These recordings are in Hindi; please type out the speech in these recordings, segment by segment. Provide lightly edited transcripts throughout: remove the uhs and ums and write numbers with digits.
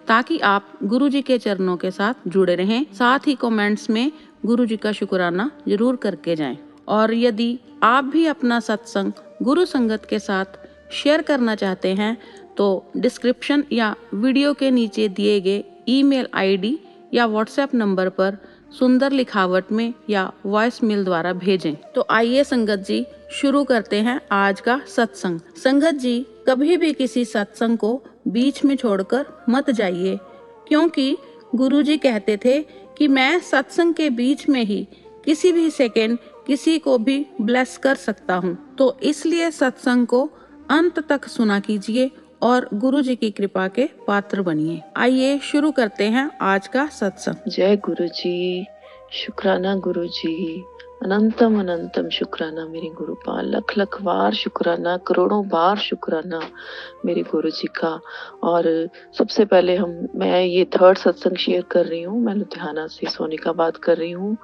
ताकि आप गुरु जी के चरणों के साथ जुड़े रहें। साथ ही कमेंट्स में गुरु जी का शुक्राना जरूर करके जाएं। और यदि आप भी अपना सत्संग गुरु संगत के साथ शेयर करना चाहते हैं तो डिस्क्रिप्शन या वीडियो के नीचे दिए गए ईमेल आईडी या व्हाट्सएप नंबर पर सुंदर लिखावट में या वॉइस मेल द्वारा भेजें। तो आइए संगत जी शुरू करते हैं आज का सत्संग। संगत जी, कभी भी किसी सत्संग को बीच में छोड़कर मत जाइए, क्योंकि गुरुजी कहते थे कि मैं सत्संग के बीच में ही किसी भी सेकंड किसी को भी ब्लेस कर सकता हूँ। तो इसलिए सत्संग को अंत तक सुना कीजिए और गुरु जी की कृपा के पात्र बनिए। आइए शुरू करते हैं आज का सत्संग। जय गुरु जी, शुक्राना गुरु जी, अनंतम अनंतम शुक्राना मेरे गुरुपाल, लख लख बार शुक्राना, करोड़ों बार शुक्राना मेरे गुरु जी का। और सबसे पहले मैं ये थर्ड सत्संग शेयर कर रही हूँ। मैं लुधियाना से सोनिका बात कर रही हूँ।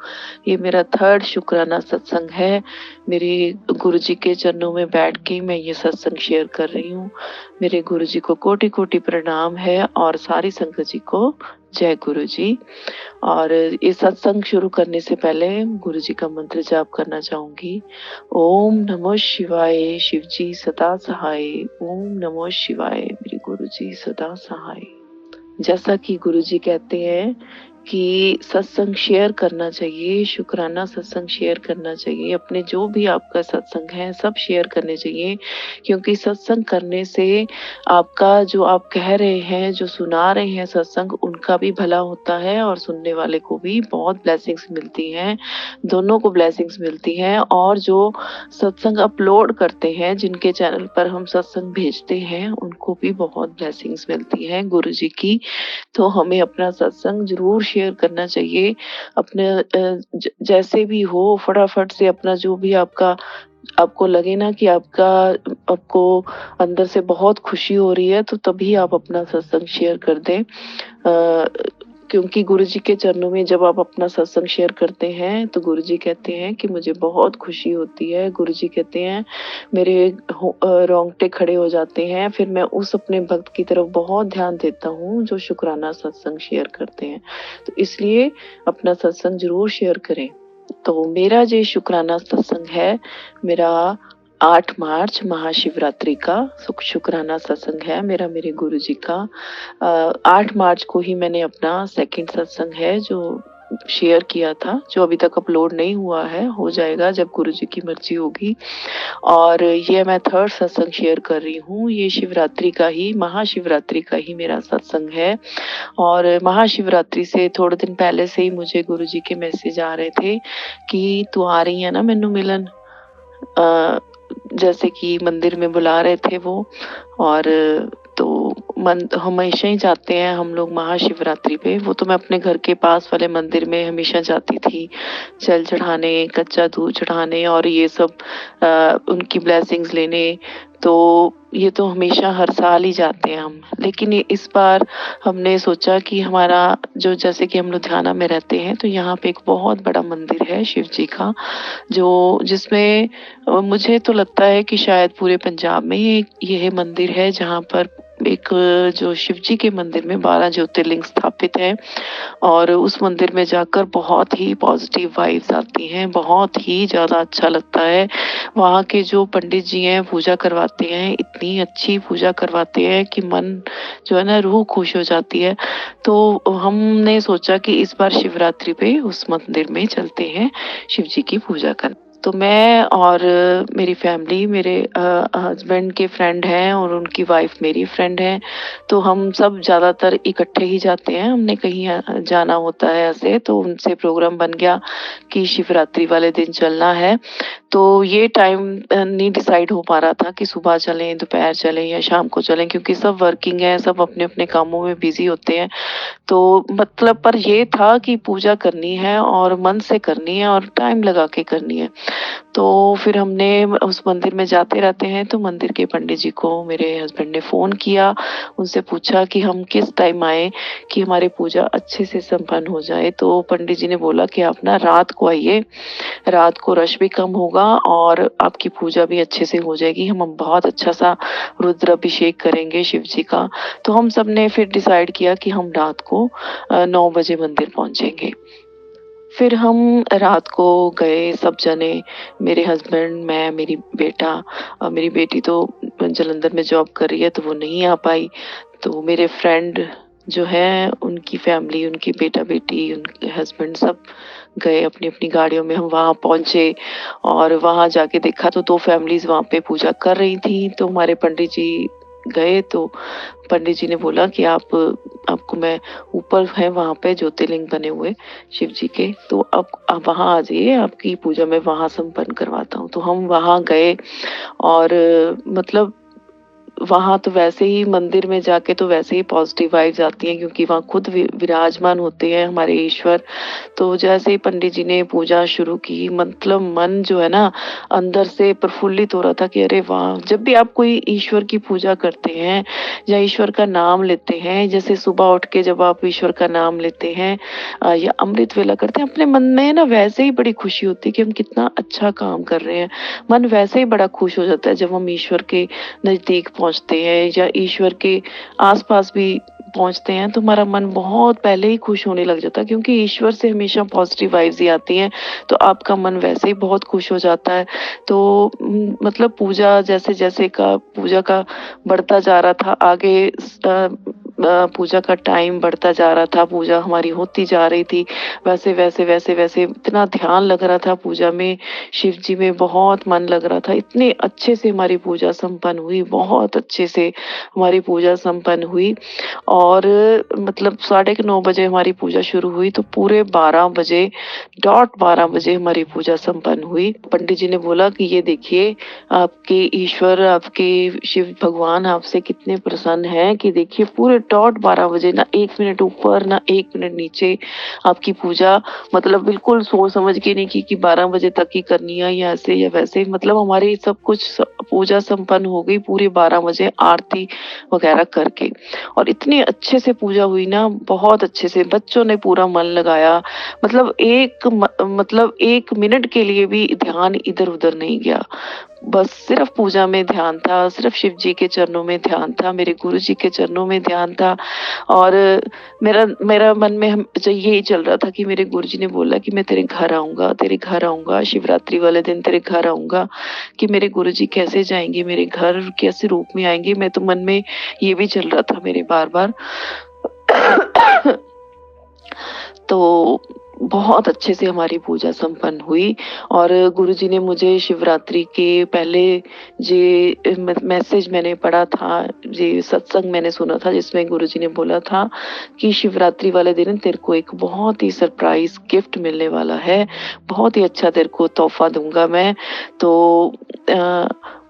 ये मेरा थर्ड शुक्राना सत्संग है। मेरे गुरु जी के चरणों में बैठ के मैं ये सत्संग शेयर कर रही हूँ। मेरे गुरु जी को कोटि कोटि प्रणाम है और सारी संगत जी को जय गुरु जी। और ये सत्संग शुरू करने से पहले गुरु जी का मंत्र जाप करना चाहूंगी। ओम नमः शिवाय, शिव जी सदा सहाय। ओम नमः शिवाय, मेरे गुरु जी सदा सहाय। जैसा कि गुरु जी कहते हैं कि सत्संग शेयर करना चाहिए, शुक्राना सत्संग शेयर करना चाहिए। अपने जो भी आपका सत्संग है सब शेयर करने चाहिए, क्योंकि सत्संग करने से आपका जो आप कह रहे हैं, जो सुना रहे हैं सत्संग, उनका भी भला होता है और सुनने वाले को भी बहुत ब्लेसिंग्स मिलती हैं। दोनों को ब्लेसिंग्स मिलती हैं। और जो सत्संग अपलोड करते हैं, जिनके चैनल पर हम सत्संग भेजते हैं, उनको भी बहुत ब्लेसिंग्स मिलती हैं गुरु जी की। तो हमें अपना सत्संग जरूर शेयर करना चाहिए। अपने जैसे भी हो, फटाफट से अपना जो भी आपको लगे ना कि आपको अंदर से बहुत खुशी हो रही है, तो तभी आप अपना सत्संग शेयर कर दें। क्योंकि गुरु जी के चरणों में जब आप अपना सत्संग शेयर करते हैं तो गुरु जी कहते हैं कि मुझे बहुत खुशी होती है। गुरु जी कहते हैं मेरे रोंगटे खड़े हो जाते हैं। फिर मैं उस अपने भक्त की तरफ बहुत ध्यान देता हूँ जो शुक्राना सत्संग शेयर करते हैं। तो इसलिए अपना सत्संग जरूर शेयर करें। तो मेरा जो शुक्राना सत्संग है, मेरा 8 मार्च महाशिवरात्रि का शुक्राना सत्संग है मेरा, मेरे गुरु जी का। 8 मार्च को ही मैंने अपना सेकंड सत्संग है जो शेयर किया था, जो अभी तक अपलोड नहीं हुआ है, हो जाएगा जब गुरु जी की मर्जी होगी। और ये मैं थर्ड सत्संग शेयर कर रही हूँ। ये शिवरात्रि का ही, महाशिवरात्रि का ही मेरा सत्संग है। और महाशिवरात्रि से थोड़े दिन पहले से ही मुझे गुरु जी के मैसेज आ रहे थे कि तू आ रही है ना मैनू मिलन। जैसे कि मंदिर में बुला रहे थे वो। और तो हमेशा ही जाते हैं हम लोग महाशिवरात्रि पे। वो तो मैं अपने घर के पास वाले मंदिर में हमेशा जाती थी, जल चढ़ाने, कच्चा दूध चढ़ाने और ये सब उनकी ब्लेसिंग्स लेने। तो ये तो हमेशा हर साल ही जाते हैं हम। लेकिन इस बार हमने सोचा कि हमारा जो, जैसे कि हम लुधियाना में रहते हैं, तो यहाँ पे एक बहुत बड़ा मंदिर है शिव जी का, जिसमें मुझे तो लगता है कि शायद पूरे पंजाब में ही यह मंदिर है जहाँ पर एक जो शिव जी के मंदिर में 12 ज्योतिर्लिंग स्थापित है। और उस मंदिर में जाकर बहुत ही पॉजिटिव वाइब्स आती हैं, बहुत ही ज़्यादा अच्छा लगता है। वहाँ के जो पंडित जी हैं पूजा करवाते हैं, इतनी अच्छी पूजा करवाते हैं कि मन जो है ना, रूह खुश हो जाती है। तो हमने सोचा कि इस बार शिवरात्रि पे उस मंदिर में चलते हैं शिव जी की पूजा करने। तो मैं और मेरी फैमिली, मेरे हस्बैंड के फ्रेंड हैं और उनकी वाइफ मेरी फ्रेंड है। तो हम सब ज़्यादातर इकट्ठे ही जाते हैं। हमने कहीं जाना होता है ऐसे, तो उनसे प्रोग्राम बन गया कि शिवरात्रि वाले दिन चलना है। तो ये टाइम नहीं डिसाइड हो पा रहा था कि सुबह चलें, दोपहर चलें या शाम को चलें, क्योंकि सब वर्किंग है, सब अपने अपने कामों में बिजी होते हैं। तो मतलब पर ये था कि पूजा करनी है और मन से करनी है और टाइम लगा के करनी है। तो फिर हमने उस मंदिर में जाते रहते हैं, तो मंदिर के पंडित जी को मेरे हस्बैंड ने फ़ोन किया, उनसे पूछा कि हम किस टाइम आएँ कि हमारी पूजा अच्छे से संपन्न हो जाए। तो पंडित जी ने बोला कि आप ना रात को आइए, रात को रश भी कम होगा और आपकी पूजा भी अच्छे से हो जाएगी। हम बहुत अच्छा-सा रुद्राभिषेक करेंगे शिव जी का। तो हम सब ने फिर डिसाइड किया कि हम रात को 9 बजे मंदिर पहुँचेंगे। फिर हम रात को गए सब जने, मेरे हस्बैंड, मैं, मेरी बेटा, मेरी बेटी तो जालंधर में जॉब कर रही है तो वो नहीं आ पाई। तो मेरे फ्रेंड जो हैं उनकी फैमिली, उनकी बेटा-बेटी, उनके हस्बैंड सब गए अपनी-अपनी गाड़ियों में। हम वहाँ पहुँचे और वहाँ जाके देखा तो 2 फैमिलीज़ वहाँ पे पूजा कर रही थी। तो हमारे पंडित जी गए तो पंडित जी ने बोला कि आपको मैं, ऊपर है वहाँ पे ज्योतिर्लिंग बने हुए शिव जी के, तो अब आप वहाँ आ जाइए, आपकी पूजा मैं वहाँ संपन्न करवाता हूँ। तो हम वहाँ गए और मतलब वहाँ तो वैसे ही मंदिर में जाके तो वैसे ही पॉजिटिव वाइब्स आती हैं, क्योंकि वहाँ खुद विराजमान होते हैं हमारे ईश्वर। तो जैसे ही पंडित जी ने पूजा शुरू की, मतलब मन जो है ना अंदर से प्रफुल्लित हो रहा था कि अरे वाह! जब भी आप कोई ईश्वर की पूजा करते हैं या ईश्वर का नाम लेते हैं, जैसे सुबह उठ के जब आप ईश्वर का नाम लेते हैं या अमृत वेला करते हैं, अपने मन में ना वैसे ही बड़ी खुशी होती है कि हम कितना अच्छा काम कर रहे हैं। मन वैसे ही बड़ा खुश हो जाता है जब हम ईश्वर के नज़दीक पहुँचते हैं या ईश्वर के आस-पास भी पहुँचते हैं, तो हमारा मन बहुत पहले ही खुश होने लग जाता है, क्योंकि ईश्वर से हमेशा पॉज़िटिव वाइब्स ही आती हैं, तो आपका मन वैसे ही बहुत खुश हो जाता है। तो मतलब पूजा का बढ़ता जा रहा था आगे, पूजा का टाइम बढ़ता जा रहा था, पूजा हमारी होती जा रही थी। वैसे इतना ध्यान लग रहा था पूजा में, शिव जी में बहुत मन लग रहा था। इतने अच्छे से हमारी पूजा संपन्न हुई, बहुत अच्छे से हमारी पूजा संपन्न हुई और मतलब साढ़े 9 बजे हमारी पूजा शुरू हुई, तो पूरे 12 बजे, डॉट 12 बजे हमारी पूजा संपन्न हुई। पंडित जी ने बोला कि ये देखिए, आपके ईश्वर, आपके शिव भगवान आपसे कितने प्रसन्न हैं कि देखिए पूरे डॉट 12 बजे, ना 1 मिनट ऊपर, ना 1 मिनट नीचे, आपकी पूजा मतलब बिल्कुल सोच समझ के नहीं की कि 12 बजे तक ही करनी है या ऐसे या वैसे, मतलब हमारी सब कुछ पूजा संपन्न हो गई पूरे 12 बजे आरती वगैरह करके। और इतनी अच्छे से पूजा हुई ना, बहुत अच्छे से बच्चों ने पूरा मन लगाया, मतलब मतलब 1 मिनट के लिए भी ध्यान इधर-उधर नहीं गया। बस सिर्फ़ पूजा में ध्यान था, सिर्फ़ शिव जी के चरणों में ध्यान था, मेरे गुरुजी के चरणों में ध्यान था और मेरा मेरा मन में यही चल रहा था कि मेरे गुरुजी ने बोला कि मैं तेरे घर आऊँगा, शिवरात्रि वाले दिन तेरे घर आऊँगा, कि मेरे गुरुजी कैसे जाएँगे मेरे घर, कैसे रूप में आएँगे? मैं तो मन में ये भी चल रहा था मेरे बार-बार। तो बहुत अच्छे से हमारी पूजा संपन्न हुई और गुरुजी ने मुझे शिवरात्रि के पहले मैसेज मैंने पढ़ा था, ये सत्संग मैंने सुना था जिसमें गुरुजी ने बोला था कि शिवरात्रि वाले दिन तेरे को एक बहुत ही सरप्राइज़ गिफ्ट मिलने वाला है, बहुत ही अच्छा तेरे को तोहफ़ा दूँगा मैं। तो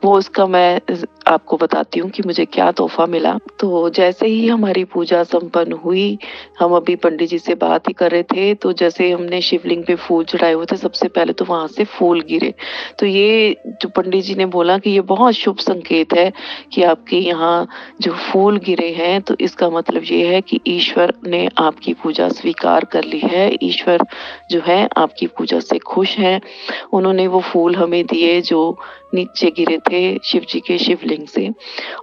वो उसका मैं आपको बताती हूँ कि मुझे क्या तोहफ़ा मिला। तो जैसे ही हमारी पूजा संपन्न हुई, हम अभी पंडित जी से बात ही कर रहे थे, तो जैसे हमने शिवलिंग पे फूल चढ़ाए हुए थे, सबसे पहले तो वहाँ से फूल गिरे। तो ये जो पंडित जी ने बोला कि ये बहुत शुभ संकेत है कि आपके यहाँ जो फूल गिरे हैं, तो इसका मतलब ये है कि ईश्वर ने आपकी पूजा स्वीकार कर ली है। ईश्वर जो है आपकी पूजा से खुश हैं। उन्होंने वो फूल हमें दिए जो नीचे गिरे थे शिव जी के शिवलिंग से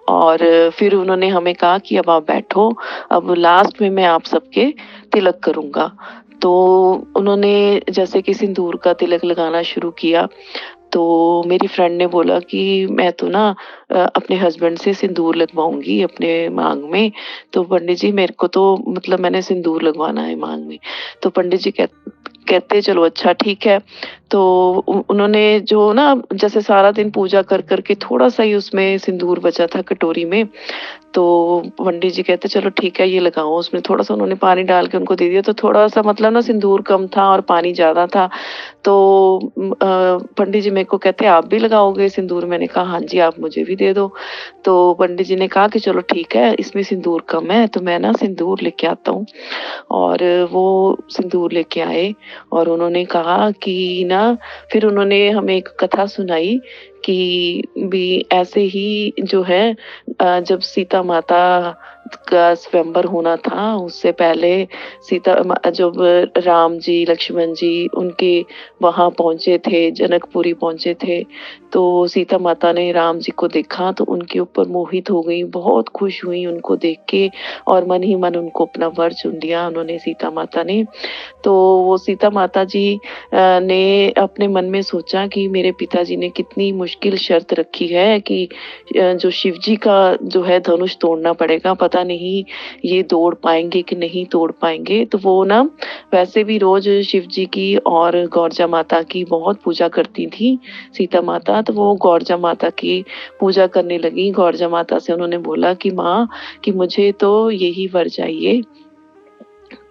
और फिर उन्होंने हमें कहा कि अब आप बैठो, अब लास्ट में मैं आप सबके तिलक करूँगा। तो उन्होंने जैसे कि सिंदूर का तिलक लगाना शुरू किया, तो मेरी फ्रेंड ने बोला कि मैं तो ना अपने हस्बैंड से सिंदूर लगवाऊँगी अपने माँग में। तो पंडित जी मेरे को तो मतलब मैंने सिंदूर लगवाना है माँग में। तो पंडित जी कहते चलो अच्छा ठीक है। तो उन्होंने जो ना जैसे सारा दिन पूजा कर के थोड़ा-सा ही उसमें सिंदूर बचा था कटोरी में, तो पंडित जी कहते चलो ठीक है ये लगाओ। उसमें थोड़ा-सा उन्होंने पानी डाल के उनको दे दिया, तो थोड़ा-सा मतलब ना सिंदूर कम था और पानी ज़्यादा था। तो पंडित जी मेरे को कहते आप भी लगाओगे सिंदूर? मैंने कहा हाँ जी, आप मुझे भी दे दो। तो पंडित जी ने कहा कि चलो ठीक है, इसमें सिंदूर कम है तो मैं ना सिंदूर लेके आता हूँ। और वो सिंदूर लेके आए और उन्होंने कहा कि ना, फिर उन्होंने हमें एक कथा सुनाई कि भी ऐसे ही जो है जब सीता माता का स्वयंवर होना था, उससे पहले जब राम जी, लक्ष्मण जी उनके वहाँ पहुँचे थे, जनकपुरी पहुँचे थे, तो सीता माता ने राम जी को देखा तो उनके ऊपर मोहित हो गई, बहुत खुश हुई उनको देख के और मन ही मन उनको अपना वर चुन लिया उन्होंने, सीता माता ने। तो वो सीता माता जी ने अपने मन में सोचा कि मेरे पिताजी ने कितनी मुश्किल शर्त रखी है कि जो शिव जी का जो है धनुष तोड़ना पड़ेगा, पता नहीं ये तोड़ पाएँगे कि नहीं तोड़ पाएँगे। तो वो ना वैसे भी रोज़ शिव जी की और गौरजा माता की बहुत पूजा करती थी सीता माता, तो वो गौरजा माता की पूजा करने लगी। गौरजा माता से उन्होंने बोला कि माँ, कि मुझे तो यही वर चाहिए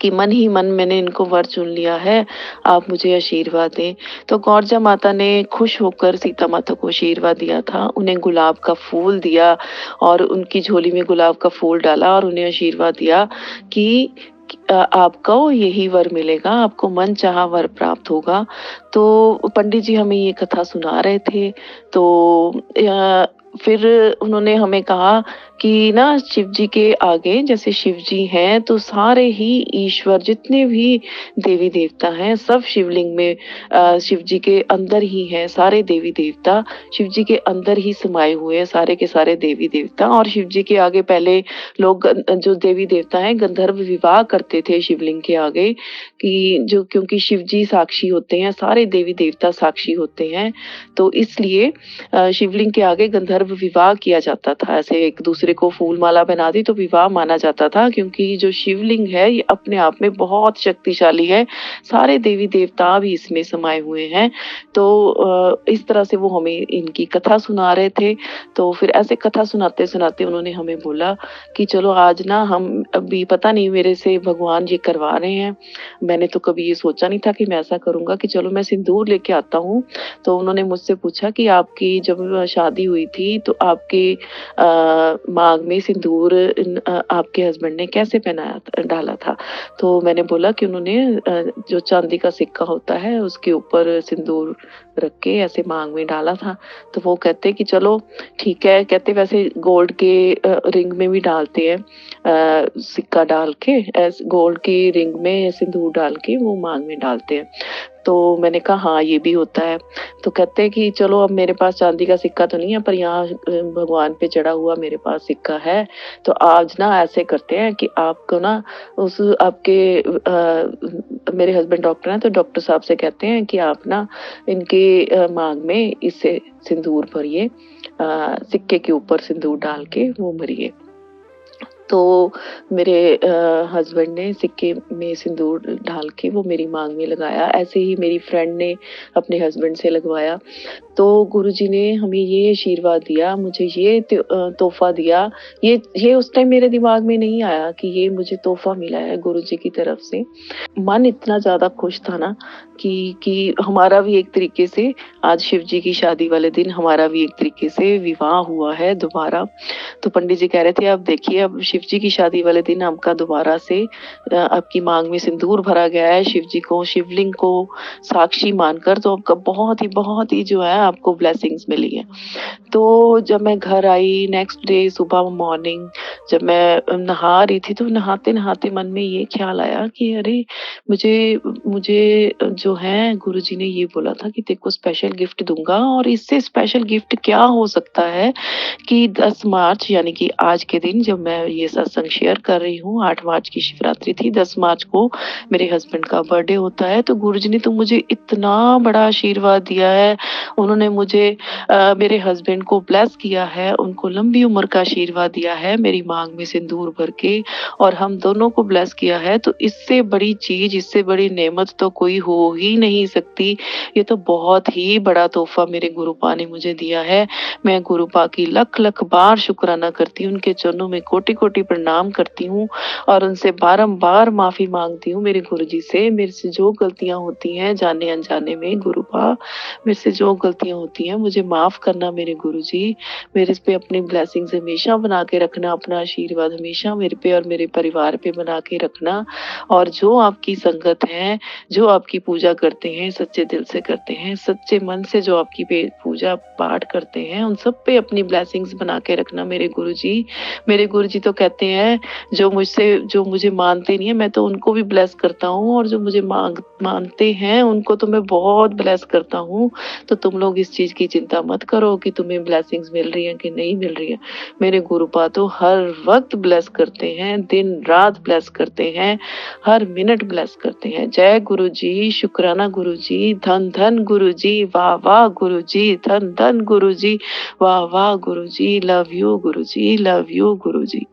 कि मन ही मन मैंने इनको वर चुन लिया है, आप मुझे आशीर्वाद दें। तो गौरजा माता ने खुश होकर सीता माता को आशीर्वाद दिया था, उन्हें गुलाब का फूल दिया और उनकी झोली में गुलाब का फूल डाला और उन्हें आशीर्वाद दिया कि आपको यही वर मिलेगा, आपको मनचाहा वर प्राप्त होगा। तो पंडित जी हमें ये कथा सुना रहे थे, तो फिर उन्होंने हमें कहा कि ना शिव जी के आगे, जैसे शिव जी हैं तो सारे ही ईश्वर जितने भी देवी-देवता हैं सब शिवलिंग में शिव जी के अंदर ही हैं, सारे देवी-देवता शिव जी के अंदर ही समाये हुए हैं, सारे के सारे देवी-देवता। और शिव जी के आगे पहले लोग जो देवी-देवता हैं गंधर्व विवाह करते थे शिवलिंग के आगे, कि जो क्योंकि शिव जी साक्षी होते हैं, सारे देवी-देवता साक्षी होते हैं, तो इसलिए शिवलिंग के आगे गंधर्व विवाह किया जाता था। ऐसे एक-दूसरे को फूल माला पहना दी तो विवाह माना जाता था, क्योंकि जो शिवलिंग है ये अपने आप में बहुत शक्तिशाली है। सारे देवी-देवता भी इसमें समाये हुए हैं। तो इस तरह से वो हमें इनकी कथा सुना रहे थे। तो फिर ऐसे कथा सुनाते-सुनाते उन्होंने हमें बोला कि चलो आज ना हम अभी पता नहीं मेरे से भगवान ये करवा रहे हैं। मैंने तो कभी ये सोचा नहीं था कि मैं ऐसा करूँगा कि चलो मैं सिंदूर लेके आता हूँ। तो उन्होंने मुझसे पूछा कि आपकी जब शादी हुई थी तो आपके माँग में सिंदूर आपके हस्बैंड ने कैसे पहनाया था डाला था? तो मैंने बोला कि उन्होंने जो चाँदी का सिक्का होता है उसके ऊपर सिंदूर रख के ऐसे माँग में डाला था। तो वो कहते कि चलो ठीक है, कहते वैसे गोल्ड के रिंग में भी डालते हैं सिक्का डाल के, गोल्ड की रिंग में सिंदूर डाल के वो माँग में डालते हैं। तो मैंने कहा हाँ, ये भी होता है। तो कहते हैं कि चलो अब मेरे पास चाँदी का सिक्का तो नहीं है, पर यहाँ भगवान पे चढ़ा हुआ मेरे पास सिक्का है। तो आज ना ऐसे करते हैं कि आपको ना उस आपके मेरे हस्बैंड डॉक्टर हैं, तो डॉक्टर साहब से कहते हैं कि आप ना इनके माँग में इससे सिंदूर भरिए, सिक्के के ऊपर सिंदूर डाल के वो भरिए। तो मेरे हस्बैंड ने सिक्के में सिंदूर डाल के वो मेरी माँग में लगाया। ऐसे ही मेरी फ्रेंड ने अपने हस्बैंड से लगवाया। तो गुरुजी ने हमें ये आशीर्वाद दिया, मुझे ये तोहफ़ा दिया। ये उस टाइम मेरे दिमाग में नहीं आया कि ये मुझे तोहफ़ा मिला है गुरुजी की तरफ से। मन इतना ज़्यादा खुश था ना कि हमारा भी एक तरीके से आज शिव जी की शादी वाले दिन हमारा भी एक तरीके से विवाह हुआ है दोबारा। तो पंडित जी कह रहे थे, "अब देखिए, अब शिव जी की शादी वाले दिन आपका दोबारा से आपकी माँग में सिंदूर भरा गया है शिव जी को, शिवलिंग को साक्षी मानकर, तो आपका बहुत ही जो है आपको ब्लेसिंग्स मिली हैं।" तो जब मैं घर आई नेक्स्ट डे सुबह मॉर्निंग, जब मैं नहा रही थी तो नहाते-नहाते मन में ये ख़्याल आया कि अरे! मुझे मुझे जो है गुरुजी ने ये बोला था कि तेरे को स्पेशल गिफ्ट दूँगा, और इससे स्पेशल गिफ्ट क्या हो सकता है कि 10 मार्च यानी कि आज के दिन जब मैं ये ये सत्संग शेयर कर रही हूँ। 8 मार्च की शिवरात्रि थी, 10 मार्च को मेरे हस्बैंड का बर्थडे होता है। तो गुरुजी ने तो मुझे इतना बड़ा आशीर्वाद दिया है। उन्होंने मुझे मेरे हस्बैंड को ब्लेस किया है, उनको लंबी उम्र का आशीर्वाद दिया है मेरी मांग में सिंदूर भर के, और हम दोनों को ब्लेस किया है। तो इससे बड़ी चीज़, इससे बड़ी नेमत तो कोई हो ही नहीं सकती। ये तो बहुत ही बड़ा तोहफ़ा मेरे गुरुपा ने मुझे दिया है। मैं गुरुपा की लख-लख बार शुकराना करती हूँ, उनके चरणों में कोटि-कोटि प्रणाम करती हूँ और उनसे बारंबार माफ़ी माँगती हूँ मेरे गुरुजी से। मेरे से जो गलतियाँ होती हैं जाने-अनजाने में गुरुपा, मेरे से जो गलतियाँ होती हैं मुझे माफ़ करना मेरे गुरुजी। मेरे पे अपनी ब्लेसिंग्स हमेशा बना के रखना, अपना आशीर्वाद हमेशा मेरे पे और मेरे परिवार पे बना के रखना। और जो आपकी संगत है, जो आपकी पूजा करते हैं, सच्चे दिल से करते हैं, सच्चे मन से जो आपकी पूजा पाठ करते हैं, उन सब पे अपनी ब्लेसिंग्स बना के रखना मेरे गुरुजी। मेरे गुरुजी तो कहते हैं जो मुझे मानते नहीं है, मैं तो उनको भी ब्लेस करता हूँ, और जो मुझे मानते हैं उनको तो मैं बहुत ब्लेस करता हूँ। तो तुम लोग इस चीज़ की चिंता मत करो कि तुम्हें ब्लेसिंग्स मिल रही हैं कि नहीं मिल रही है। मेरे गुरुपा तो हर वक्त ब्लेस करते हैं, दिन रात ब्लेस करते हैं, हर मिनट ब्लेस करते हैं। जय गुरु जी, शुक्राना गुरु जी, धन धन गुरु जी, वाह वाह गुरु जी, धन धन गुरु जी, वाह वाह गुरु जी, love you Guru ji, love you गुरु जी।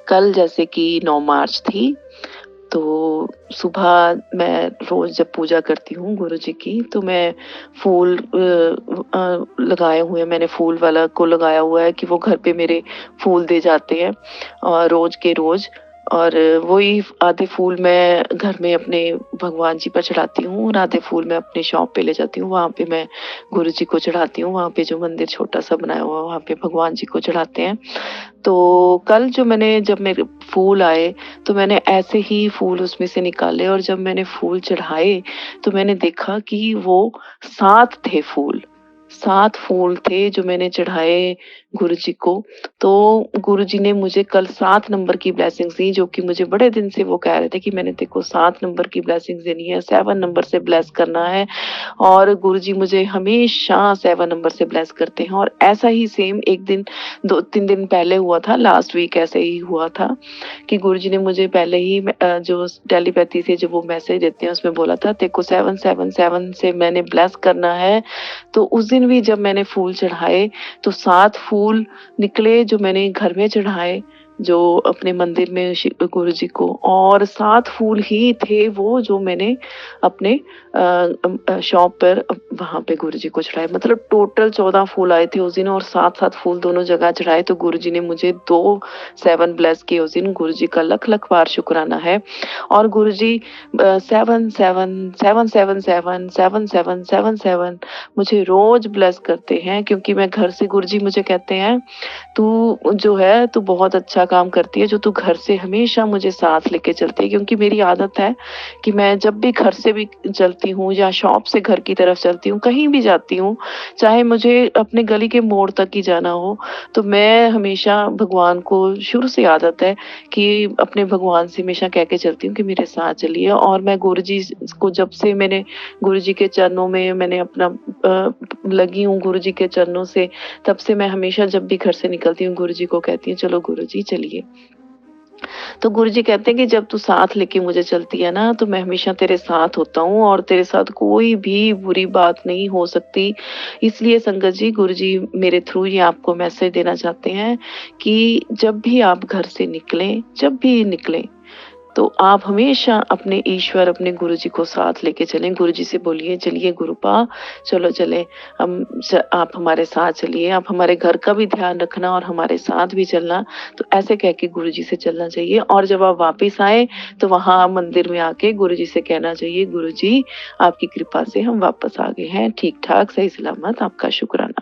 कल जैसे कि 9 मार्च थी, तो सुबह मैं रोज़ जब पूजा करती हूँ गुरुजी की, तो मैं फूल लगाए हुए हैं, मैंने फूल वाला को लगाया हुआ है कि वो घर पे मेरे फूल दे जाते हैं रोज़ के रोज़। और वही आधे फूल मैं घर में अपने भगवान जी पर चढ़ाती हूँ और आधे फूल मैं अपने शॉप पे ले जाती हूँ, वहाँ पे मैं गुरुजी को चढ़ाती हूँ। वहाँ पे जो मंदिर छोटा-सा बनाया हुआ है, वहाँ पे भगवान जी को चढ़ाते हैं। तो कल जब मेरे फूल आए, तो मैंने ऐसे ही फूल उसमें से निकाले, और जब मैंने फूल चढ़ाए, तो मैंने देखा कि वो 7 थे फूल। 7 फूल थे जो मैंने चढ़ाए गुरुजी को। तो गुरुजी ने मुझे कल 7 नंबर की ब्लेसिंग्स दी, जो कि मुझे बड़े दिन से वो कह रहे थे कि मैंने तेरे को 7 नंबर की ब्लेसिंग्स देनी है, 7 नंबर से ब्लेस करना है। और गुरुजी मुझे हमेशा 7 नंबर से ब्लेस करते हैं। और ऐसा ही सेम एक दिन 2-3 दिन पहले हुआ था, लास्ट वीक ऐसे ही हुआ था कि गुरुजी ने मुझे पहले ही जो टेलीपैथी से जो वो मैसेज देते हैं उसमें बोला था तेरे को 777 से मैंने ब्लेस करना है। तो उस दिन भी जब मैंने फूल चढ़ाए, तो 7 फूल निकले जो मैंने घर में चढ़ाए, जो अपने मंदिर में गुरुजी को, और 7 फूल ही थे वो जो मैंने अपने शॉप पर वहाँ पे गुरुजी को चढ़ाए। मतलब टोटल 14 फूल आए थे उस दिन, और 7-7 फूल दोनों जगह चढ़ाए। तो गुरुजी ने मुझे 2 7 ब्लेस किए उस दिन। गुरुजी का लख-लख बार शुक्राना है। और गुरुजी 7 मुझे रोज़ ब्लेस करते हैं, क्योंकि मैं घर से गुरुजी मुझे कहते हैं, "तू जो है तू बहुत अच्छा काम करती है, जो तू घर से हमेशा मुझे साथ लेके चलती है।" क्योंकि मेरी आदत है कि मैं जब भी घर से भी चलती हूँ या शॉप से घर की तरफ चलती हूँ, कहीं भी जाती हूँ, चाहे मुझे अपने गली के मोड़ तक ही जाना हो, तो मैं हमेशा भगवान को, शुरू से आदत है कि अपने भगवान से हमेशा कह के चलती हूँ कि मेरे साथ चलिए। और मैं गुरुजी को, जब से मैंने गुरुजी के चरणों में मैंने अपना लगी हूँ गुरुजी के चरणों से, तब से मैं हमेशा जब भी घर से निकलती हूँ गुरुजी को कहती हूँ, "चलो गुरुजी चलिए।" तो गुरुजी कहते हैं कि जब तू साथ लेके मुझे चलती है ना, तो मैं हमेशा तेरे साथ होता हूँ और तेरे साथ कोई भी बुरी बात नहीं हो सकती। इसलिए संगत जी, गुरुजी मेरे थ्रू ये आपको मैसेज देना चाहते हैं कि जब भी आप घर से निकलें, जब भी निकलें, तो आप हमेशा अपने ईश्वर, अपने गुरुजी को साथ लेके चलें। गुरुजी से बोलिए, "चलिए गुरुपा, चलो चलें, आप हमारे साथ चलिए, आप हमारे घर का भी ध्यान रखना और हमारे साथ भी चलना।" तो ऐसे कह के गुरुजी से चलना चाहिए। और जब आप वापस आएँ, तो वहाँ मंदिर में आके गुरुजी से कहना चाहिए, "गुरुजी, आपकी कृपा से हम वापस आ गए हैं, ठीक-ठाक, सही सलामत, आपका शुक्राना।"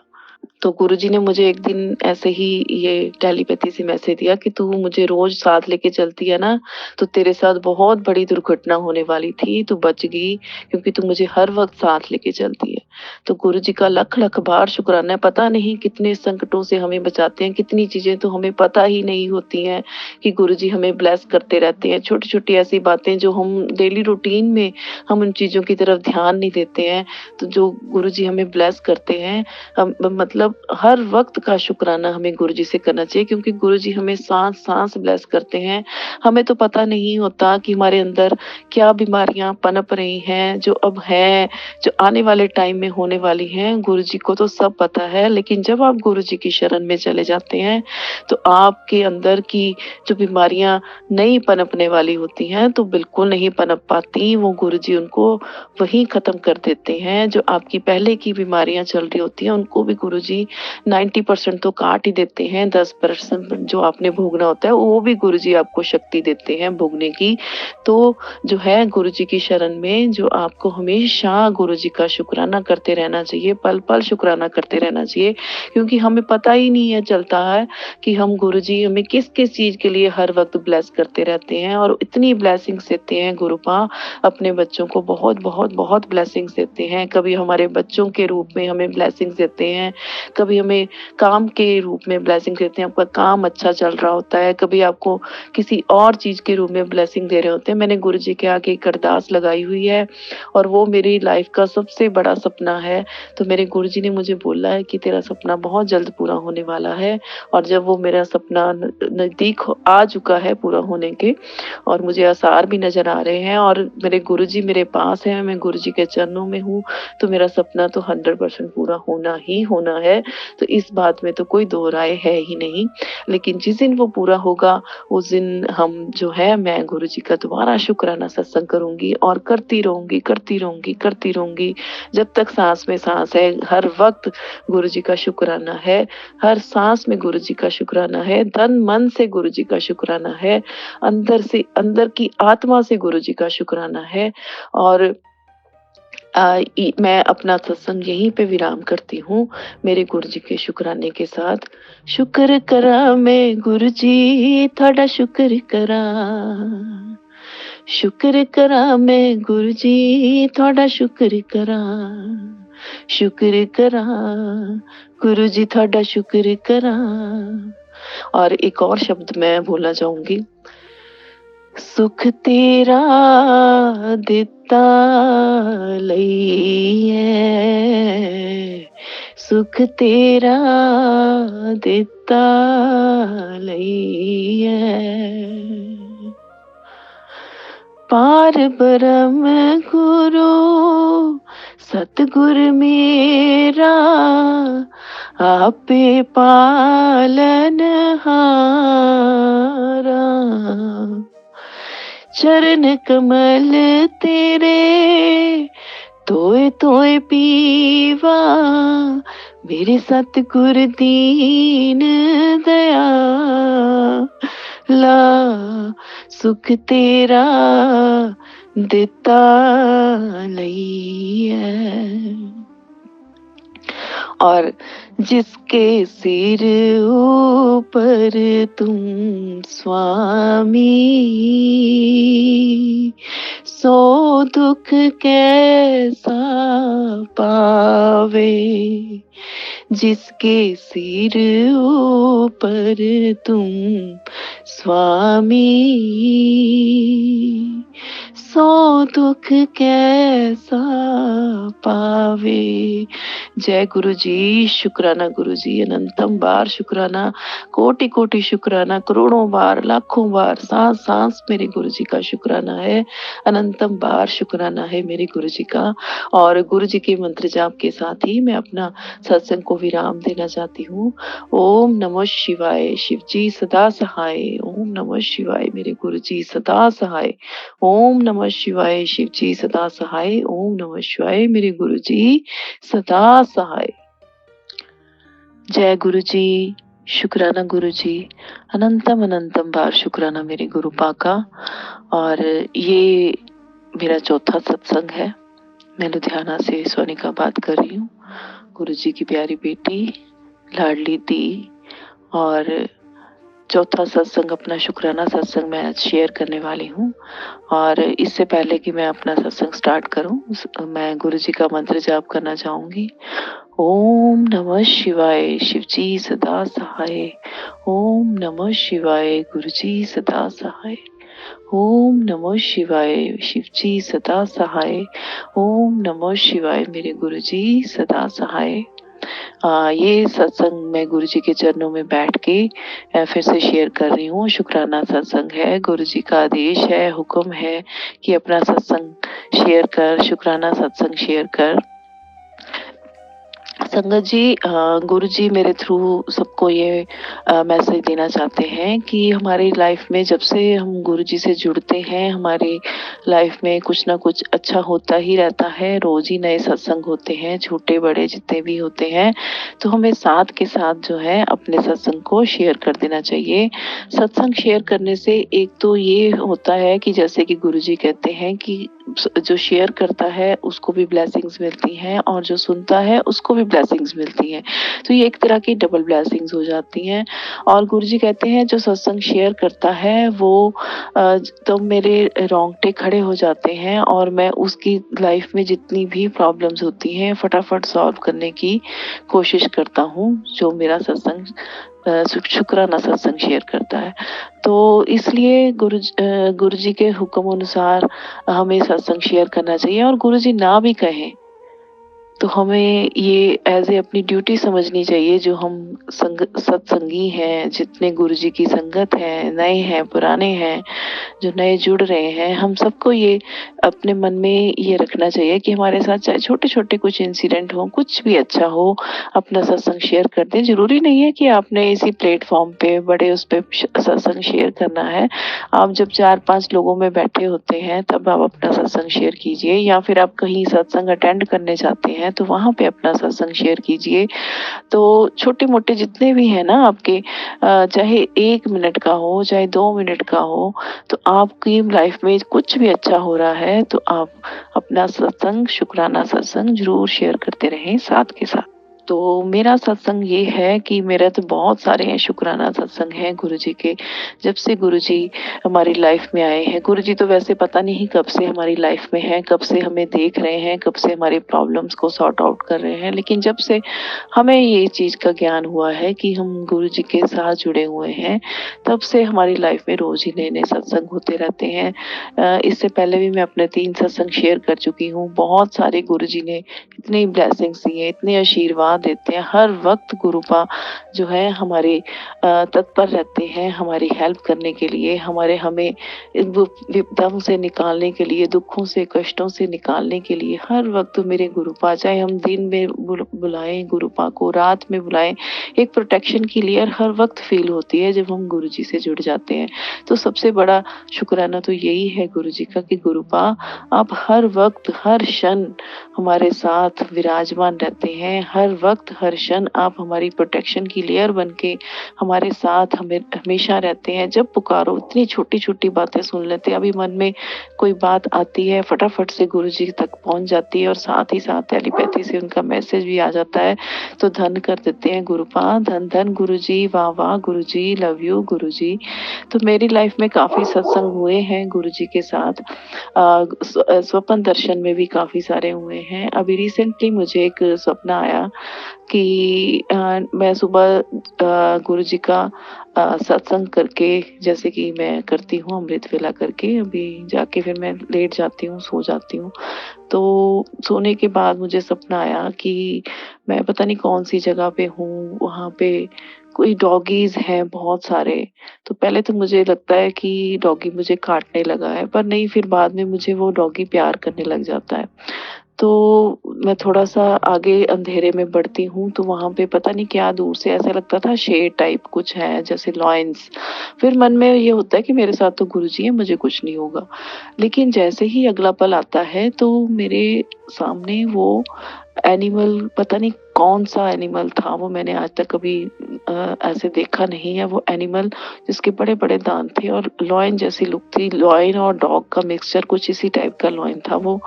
तो गुरुजी ने मुझे एक दिन ऐसे ही ये टेलीपैथी से मैसेज दिया कि तू मुझे रोज़ साथ लेके चलती है ना, तो तेरे साथ बहुत बड़ी दुर्घटना होने वाली थी, तू बच गई, क्योंकि तू मुझे हर वक़्त साथ लेके चलती है। तो गुरुजी का लख-लख बार शुक्राना है। पता नहीं कितने संकटों से हमें बचाते हैं, कितनी चीज़ें तो हमें पता ही नहीं होती हैं कि गुरुजी हमें ब्लेस करते रहते हैं। छोटी-छोटी ऐसी बातें जो हम डेली रूटीन में हम उन चीज़ों की तरफ ध्यान नहीं देते हैं, तो जो गुरुजी हमें ब्लेस करते हैं, हम मतलब हर वक्त का शुक्राना हमें गुरुजी से करना चाहिए, क्योंकि गुरुजी हमें सांस-सांस ब्लेस करते हैं। हमें तो पता नहीं होता कि हमारे अंदर क्या बीमारियाँ पनप रही हैं, जो अब हैं, जो आने वाले टाइम में होने वाली हैं, गुरुजी को तो सब पता है। लेकिन जब आप गुरुजी की शरण में चले जाते हैं, तो आपके अंदर की जो बीमारियाँ नहीं पनपने वाली होती हैं, तो बिल्कुल नहीं पनप पाती। वो गुरुजी उनको वहीं ख़त्म कर देते हैं। जो आपकी पहले की बीमारियाँ चल रही होती हैं, उनको भी गुरुजी 90% तो काट ही देते हैं। 10% जो आपने भोगना होता है, वो भी गुरुजी आपको शक्ति देते हैं भोगने की। तो जो है गुरुजी की शरण में, जो आपको हमेशा गुरुजी का शुक्राना करते रहना चाहिए, पल-पल शुक्राना करते रहना चाहिए, क्योंकि हमें पता ही नहीं है चलता है कि हम गुरुजी हमें किस-किस चीज़ के लिए हर वक़्त ब्लेस करते रहते हैं, और इतनी ब्लेसिंग्स देते हैं गुरु माँ अपने बच्चों को, बहुत ब्लेसिंग्स देते हैं। कभी हमारे बच्चों के रूप में हमें ब्लेसिंग्स देते हैं, कभी हमें काम के रूप में ब्लेसिंग देते हैं, आपका काम अच्छा चल रहा होता है, कभी आपको किसी और चीज़ के रूप में ब्लेसिंग दे रहे होते हैं। मैंने गुरुजी के आगे एक अरदास लगाई हुई है, और वो मेरी लाइफ का सबसे बड़ा सपना है। तो मेरे गुरुजी ने मुझे बोला है कि तेरा सपना बहुत जल्द पूरा होने वाला है, और जब वो मेरा सपना नज़दीक आ चुका है पूरा होने के, और मुझे आसार भी नज़र आ रहे हैं, और मेरे गुरुजी मेरे पास हैं, मैं गुरुजी के चरणों में हूँ, तो मेरा सपना तो 100% पूरा होना ही होना है। तो इस बात में तो कोई दो राय है ही नहीं। लेकिन जिस दिन वो पूरा होगा, उस दिन हम जो है, मैं गुरुजी का दोबारा शुक्राना सत्संग करूँगी, और करती रहूँगी, करती रहूँगी, करती रहूँगी, जब तक साँस में साँस है। हर वक़्त गुरुजी का शुक्राना है, हर साँस में गुरुजी का शुक्राना है, तन मन से गुरुजी का शुक्राना है, अंदर से, अंदर की आत्मा से गुरुजी का शुक्राना है। और मैं अपना सत्संग यहीं पे विराम करती हूँ, मेरे गुरुजी के शुक्राने के साथ। शुक्र करा मैं गुरुजी, थाड़ा शुक्र करा। शुक्र करा मैं गुरुजी, थाड़ा शुक्र करा। शुक्र करा गुरुजी, थाड़ा शुक्र करा। और एक और शब्द मैं बोलना चाहूँगी, सुख तेरा दिता लईए, सुख तेरा दिता लईए, पार ब्रह्म गुरु सतगुर मेरा, आपे पालन हारा। चरण कमल तेरे तोए तोए पीवा, मेरे सतगुर दीन दयाला। सुख तेरा दिता लईए। और जिसके सिर ऊपर तुम स्वामी, सो दुख कैसा पावे। जिसके सिर ऊपर तुम स्वामी, सो दुख कैसा पावे। जय गुरु जी, शुक्राना गुरु जी, अनंतम बार शुक्राना, कोटि कोटि शुक्राना, करोड़ों बार, लाखों बार, सांस सांस मेरे गुरु जी का शुक्राना है, अनंतम बार शुक्राना है मेरे गुरु जी का। और गुरु जी के मंत्र जाप के साथ ही मैं अपना सत्संग को विराम देना चाहती हूँ। ओम नमः शिवाय, शिव जी सदा सहाय। ओम नमः शिवाय, मेरे गुरु जी सदा सहाय। ओम नमः शिवाय, शिव जी सदा सहाय। ओम नमः शिवाय, मेरे गुरु जी सदा सहाय। जय गुरु जी, शुक्राना गुरु जी, अनंतम अनंतम बार शुक्राना मेरे गुरु पाका। और ये मेरा चौथा सत्संग है। मैं लुधियाना से सोनिका बात कर रही हूँ, गुरु जी की प्यारी बेटी, लाडली दी। और चौथा सत्संग, अपना शुक्राना सत्संग मैं आज शेयर करने वाली हूँ। और इससे पहले कि मैं अपना सत्संग स्टार्ट करूँ, मैं गुरु जी का मंत्र जाप करना चाहूँगी। ओम नमः शिवाय, शिव जी सदा सहाय। ओम नमः शिवाय, गुरु जी सदा सहाय। ओम नमः शिवाय, शिव जी सदा सहाय। ओम नमः शिवाय, मेरे गुरु जी सदा सहाय। ये सत्संग मैं गुरु जी के चरणों में बैठ के फिर से शेयर कर रही हूँ। शुक्राना सत्संग है, गुरु जी का आदेश है, हुक्म है कि अपना सत्संग शेयर कर, शुक्राना सत्संग शेयर कर। संगत जी, गुरु जी मेरे थ्रू सबको ये मैसेज देना चाहते हैं कि हमारी लाइफ में जब से हम गुरु जी से जुड़ते हैं, हमारी लाइफ में कुछ ना कुछ अच्छा होता ही रहता है। रोज ही नए सत्संग होते हैं, छोटे बड़े जितने भी होते हैं, तो हमें साथ के साथ जो है अपने सत्संग को शेयर कर देना चाहिए। सत्संग शेयर करने से एक तो ये होता है कि जैसे कि गुरु जी कहते हैं कि जो शेयर करता है उसको भी ब्लेसिंग्स मिलती हैं और जो सुनता है उसको भी ब्लेसिंग्स मिलती हैं। तो ये एक तरह की डबल ब्लेसिंग्स हो जाती हैं। और गुरुजी कहते हैं जो सत्संग शेयर करता है वो तो मेरे रोंगटे खड़े हो जाते हैं और मैं उसकी लाइफ में जितनी भी प्रॉब्लम्स होती हैं फटाफट सॉल्व करने की कोशिश करता हूँ, जो मेरा सत्संग शुक्राना सत्संग शेयर करता है। तो इसलिए गुरु जी के हुक्म अनुसार हमें सत्संग शेयर करना चाहिए। और गुरु जी ना भी कहें तो हमें ये एज ए अपनी ड्यूटी समझनी चाहिए। जो हम सत्संगी हैं, जितने गुरु जी की संगत है, नए हैं पुराने हैं, जो नए जुड़ रहे हैं, हम सबको ये अपने मन में ये रखना चाहिए कि हमारे साथ चाहे छोटे छोटे कुछ इंसिडेंट हो, कुछ भी अच्छा हो, अपना सत्संग शेयर कर दें। जरूरी नहीं है कि आपने इसी प्लेटफॉर्म पे बड़े उस पे सत्संग शेयर करना है। आप जब 4-5 लोगों में बैठे होते हैं तब आप अपना सत्संग शेयर कीजिए, या फिर आप कहीं सत्संग अटेंड करने जाते हैं तो वहाँ पे अपना सत्संग शेयर कीजिए। तो छोटे मोटे जितने भी हैं ना आपके, चाहे 1 मिनट का हो चाहे 2 मिनट का हो, तो आपकी लाइफ में कुछ भी अच्छा हो रहा है तो आप अपना सत्संग, शुक्राना सत्संग जरूर शेयर करते रहें साथ के साथ। तो मेरा सत्संग ये है कि मेरा तो बहुत सारे हैं शुक्राना सत्संग हैं गुरुजी के। जब से गुरुजी हमारी लाइफ में आए हैं, गुरुजी तो वैसे पता नहीं कब से हमारी लाइफ में हैं, कब से हमें देख रहे हैं, कब से हमारी प्रॉब्लम्स को सॉर्ट आउट कर रहे हैं, लेकिन जब से हमें ये चीज़ का ज्ञान हुआ है कि हम गुरुजी के साथ जुड़े हुए हैं, तब से हमारी लाइफ में रोज ही नए नए सत्संग होते रहते हैं। इससे पहले भी मैं अपने 3 सत्संग शेयर कर चुकी हूँ। बहुत सारे गुरुजी ने इतनी ब्लेसिंग्स दी हैं, इतने आशीर्वाद देते हैं। हर वक्त गुरुपा जो है हमारे तत्पर रहते हैं हमारी हेल्प करने के लिए, हमें विपदाओं से निकालने के लिए, दुखों से कष्टों से निकालने के लिए। हर वक्त मेरे गुरुपा, चाहे हम दिन में बुलाएं गुरुपा को, रात में बुलाएं, एक प्रोटेक्शन की लेयर हर वक्त फील होती है जब हम गुरुजी से जुड़ जाते हैं। तो सबसे बड़ा शुक्राना तो यही है गुरुजी का कि गुरुपा आप हर वक्त हर क्षण हमारे साथ विराजमान रहते हैं। हर वक्त हर क्षण आप हमारी प्रोटेक्शन की लेयर बन के हमारे साथ हमेशा रहते हैं। जब पुकारो इतनी छोटी छोटी बातें सुन लेते हैं। अभी मन में कोई बात आती है फटाफट से गुरुजी तक पहुंच जाती है और साथ ही साथ टेलीपैथी से उनका मैसेज भी आ जाता है। तो धन कर देते हैं गुरुपा, धन धन गुरुजी, वाह वाह गुरुजी, लव यू गुरुजी। तो मेरी लाइफ में काफी सत्संग हुए हैं गुरुजी के साथ। स्वप्न दर्शन में भी काफी सारे हुए हैं। अभी रिसेंटली मुझे एक सपना आया कि मैं सुबह गुरुजी का सत्संग करके, जैसे कि मैं करती हूँ अमृत वेला करके, अभी जाके फिर मैं लेट जाती हूँ, सो जाती हूँ। तो सोने के बाद मुझे सपना आया कि मैं पता नहीं कौन सी जगह पे हूँ, वहाँ पे कोई डॉगीज हैं बहुत सारे। तो पहले तो मुझे लगता है कि डॉगी मुझे काटने लगा है, पर नहीं, फिर बाद में मुझे वो डॉगी प्यार करने लग जाता है। तो मैं थोड़ा-सा आगे अंधेरे में बढ़ती हूँ, तो वहाँ पे पता नहीं क्या दूर से ऐसा लगता था शेर टाइप कुछ है, जैसे लॉयंस। फिर मन में ये होता है कि मेरे साथ तो गुरुजी हैं, मुझे कुछ नहीं होगा। लेकिन जैसे ही अगला पल आता है तो मेरे सामने वो एनिमल, पता नहीं कौन-सा एनिमल था वो, मैंने आज तक कभी ऐसे देखा नहीं है। वो एनिमल जिसके बड़े-बड़े दाँत थे और लॉयन जैसी लुक थी, लॉयन और डॉग का मिक्सचर कुछ इसी टाइप का लॉयन था वो।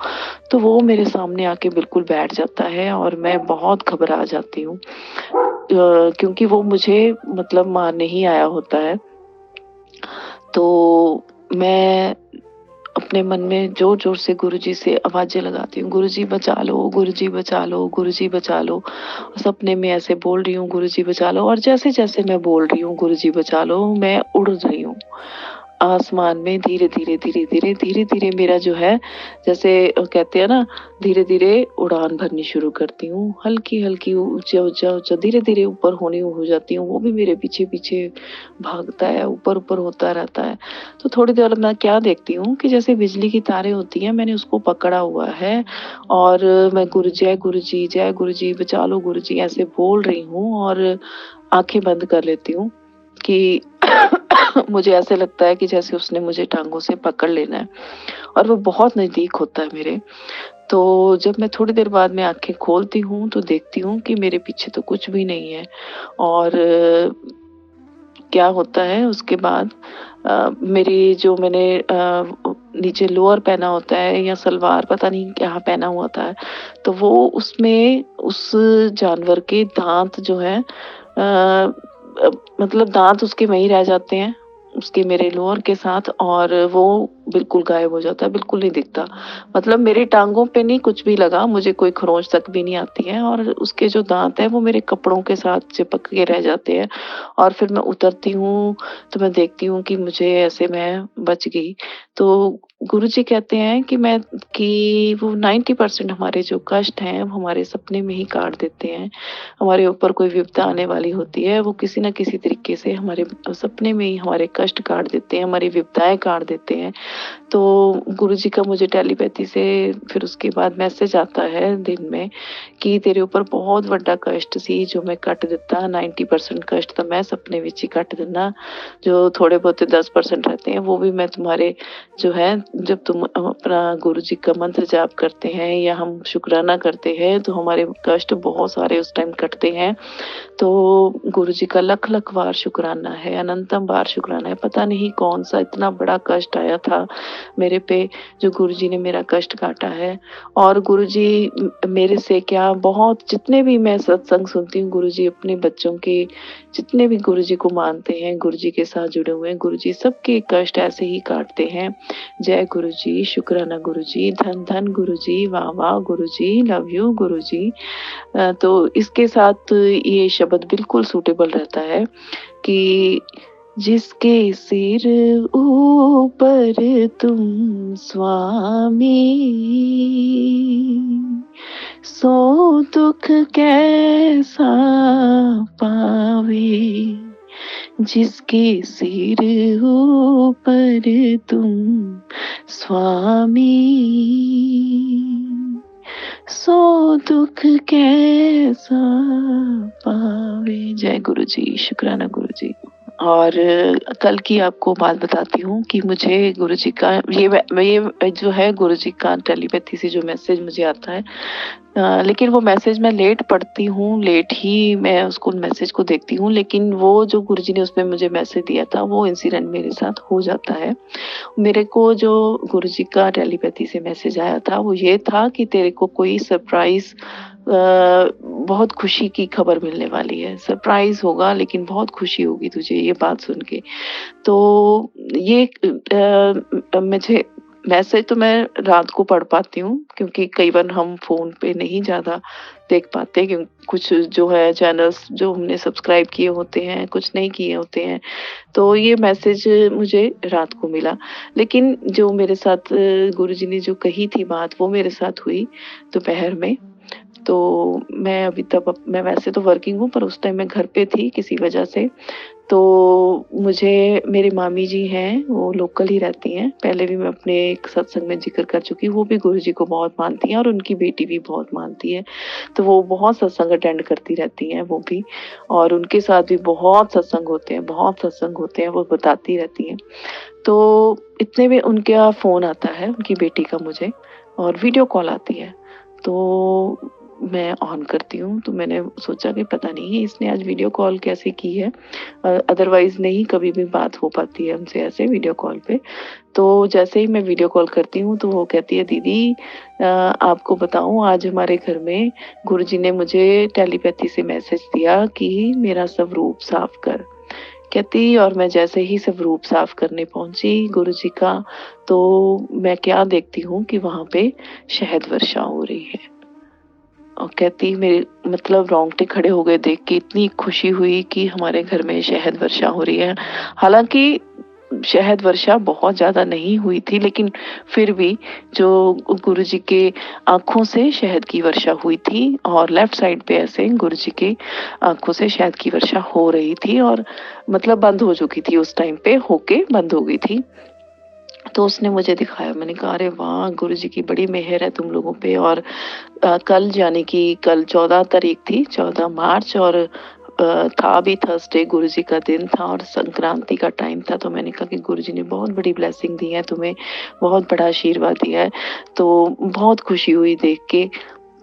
तो वो मेरे सामने आके बिल्कुल बैठ जाता है और मैं बहुत घबरा जाती हूँ, क्योंकि वो मुझे मतलब मारने ही आया होता है। तो मैं अपने मन में जोर-जोर से गुरुजी से आवाज़ें लगाती हूँ, गुरुजी बचा लो, गुरुजी बचा लो, गुरुजी बचा लो। सपने में ऐसे बोल रही हूँ गुरुजी बचा लो, और जैसे-जैसे मैं बोल रही हूँ गुरुजी बचा लो, मैं उड़ रही हूँ। आसमान में धीरे धीरे धीरे धीरे धीरे धीरे मेरा जो है, जैसे कहते हैं ना, धीरे धीरे उड़ान भरनी शुरू करती हूँ, हल्की हल्की ऊंचा ऊंचा ऊंचा धीरे धीरे ऊपर होनी हो जाती हूँ। वो भी मेरे पीछे पीछे भागता है, ऊपर ऊपर होता रहता है। तो थोड़ी देर मैं क्या देखती हूँ कि जैसे बिजली की तारें होती हैं, मैंने उसको पकड़ा हुआ है और मैं गुरु जी जय गुरु जी बचा लो गुरु जी ऐसे बोल रही हूँ और आंखें बंद कर लेती हूँ कि मुझे ऐसे लगता है कि जैसे उसने मुझे टांगों से पकड़ लेना है और वो बहुत नजदीक होता है मेरे। तो जब मैं थोड़ी देर बाद में आंखें खोलती हूँ तो देखती हूँ कि मेरे पीछे तो कुछ भी नहीं है। और क्या होता है उसके बाद, मेरी जो मैंने नीचे लोअर पहना होता है या सलवार पता नहीं क्या पहना हुआ था, तो वो उसमें उस जानवर के दांत जो है, मतलब दांत उसके वहीं रह जाते हैं उसके मेरे लोअर के साथ, और वो बिल्कुल गायब हो जाता है, बिल्कुल नहीं दिखता। मतलब मेरी टांगों पे नहीं कुछ भी लगा, मुझे कोई खरोंच तक भी नहीं आती है, और उसके जो दांत है वो मेरे कपड़ों के साथ चिपक के रह जाते हैं। और फिर मैं उतरती हूँ तो मैं देखती हूँ कि मुझे ऐसे मैं बच गई। तो गुरुजी कहते हैं कि वो 90% हमारे जो कष्ट हैं वो हमारे सपने में ही काट देते हैं। हमारे ऊपर कोई विपदा आने वाली होती है, वो किसी न किसी तरीके से हमारे सपने में ही हमारे कष्ट काट देते हैं, हमारी विपदाएं काट देते हैं। तो गुरुजी का मुझे टेलीपैथी से फिर उसके बाद मैसेज आता है दिन में कि तेरे ऊपर बहुत ਵੱਡਾ कष्ट सी जो मैं ਕੱਟ ਦਿੱਤਾ। 90% कष्ट तो मैं सपने ਵਿੱਚ ही ਕੱਟ ਦਿੰਦਾ, जो थोड़े बहुत 10% रहते हैं वो भी मैं तुम्हारे जो है, जब तुम अपना गुरु जी का मंत्र जाप करते हैं या हम शुक्राना करते हैं तो हमारे कष्ट बहुत सारे उस टाइम कटते हैं। तो गुरु जी का लख लख बार शुक्राना है, अनंतम बार शुक्राना है। पता नहीं कौन सा इतना बड़ा कष्ट आया था मेरे पे जो गुरु जी ने मेरा कष्ट काटा है। और गुरु जी मेरे से क्या, बहुत जितने भी मैं सत्संग सुनती हूँ गुरु जी अपने बच्चों के, जितने भी गुरु जी को मानते हैं, गुरु जी के साथ जुड़े हुए हैं, गुरु जी सबके कष्ट ऐसे ही काटते हैं। जय गुरु जी, शुक्राना गुरु जी, धन धन गुरु जी, वाह वाह गुरु जी, लव यू गुरु जी। तो इसके साथ ये शब्द बिल्कुल सूटेबल रहता है कि जिसके सिर ऊपर तुम स्वामी, सो दुख कैसा पावे। जिसके सिर ऊपर तुम स्वामी, सो दुख कैसा पावे। जय गुरु जी, शुक्राना गुरु जी। और कल की आपको बात बताती हूँ कि मुझे गुरु जी का ये जो है गुरु जी का टेलीपैथी से जो मैसेज मुझे आता है, लेकिन वो मैसेज मैं लेट पढ़ती हूँ, लेट ही मैं उसको मैसेज को देखती हूँ, लेकिन वो जो गुरुजी ने उसमें मुझे मैसेज दिया था वो इंसिडेंट मेरे साथ हो जाता है। मेरे को जो गुरुजी का टेलीपैथी से मैसेज आया था वो ये था कि तेरे को कोई सरप्राइज, बहुत खुशी की खबर मिलने वाली है। सरप्राइज होगा लेकिन बहुत खुशी होगी तुझे ये बात सुन के। तो ये मुझे मैसेज तो मैं रात को पढ़ पाती हूँ क्योंकि कई बार हम फ़ोन पे नहीं ज़्यादा देख पाते, क्यों कुछ जो है चैनल्स जो हमने सब्सक्राइब किए होते हैं, कुछ नहीं किए होते हैं। तो ये मैसेज मुझे रात को मिला, लेकिन जो मेरे साथ गुरुजी ने जो कही थी बात वो मेरे साथ हुई दोपहर में। तो मैं अभी तक मैं वैसे तो वर्किंग हूँ पर उस टाइम मैं घर पे थी किसी वजह से। तो मुझे मेरी मामी जी हैं, वो लोकल ही रहती हैं। पहले भी मैं अपने एक सत्संग में ज़िक्र कर चुकी हूँ, वो भी गुरुजी को बहुत मानती हैं और उनकी बेटी भी बहुत मानती है। तो वो बहुत सत्संग अटेंड करती रहती हैं वो भी, और उनके साथ भी बहुत सत्संग होते हैं, बहुत सत्संग होते हैं, वो बताती रहती हैं। तो इतने में उनका फ़ोन आता है, उनकी बेटी का मुझे, और वीडियो कॉल आती है। तो मैं ऑन करती हूँ तो मैंने सोचा कि पता नहीं इसने आज वीडियो कॉल कैसे की है, अदरवाइज़ नहीं कभी भी बात हो पाती है हमसे ऐसे वीडियो कॉल पे। तो जैसे ही मैं वीडियो कॉल करती हूँ तो वो कहती है, दीदी आपको बताऊँ आज हमारे घर में गुरुजी ने मुझे टेलीपैथी से मैसेज दिया कि मेरा सब रूप साफ कर। कहती और मैं जैसे ही सब रूप साफ करने पहुंची गुरुजी का, तो मैं क्या देखती हूँ कि वहाँ पे शहद वर्षा हो रही है। और कहती मेरे मतलब रोंगटे खड़े हो गए देख के, इतनी खुशी हुई कि हमारे घर में शहद वर्षा हो रही है। हालांकि शहद वर्षा बहुत ज़्यादा नहीं हुई थी, लेकिन फिर भी जो गुरुजी के आँखों से शहद की वर्षा हुई थी और लेफ्ट साइड पे ऐसे गुरुजी के आँखों से शहद की वर्षा हो रही थी और मतलब बंद हो चुकी थी, उस टाइम पे होके बंद हो गई थी। तो उसने मुझे दिखाया, मैंने कहा अरे वाह! गुरुजी की बड़ी मेहर है तुम लोगों पे। और कल यानी कि कल 14 तारीख थी, 14 मार्च, और था भी थर्सडे, गुरुजी का दिन था और संक्रांति का टाइम था। तो मैंने कहा कि गुरुजी ने बहुत बड़ी ब्लेसिंग दी है तुम्हें, बहुत बड़ा आशीर्वाद दिया है। तो बहुत खुशी हुई देख के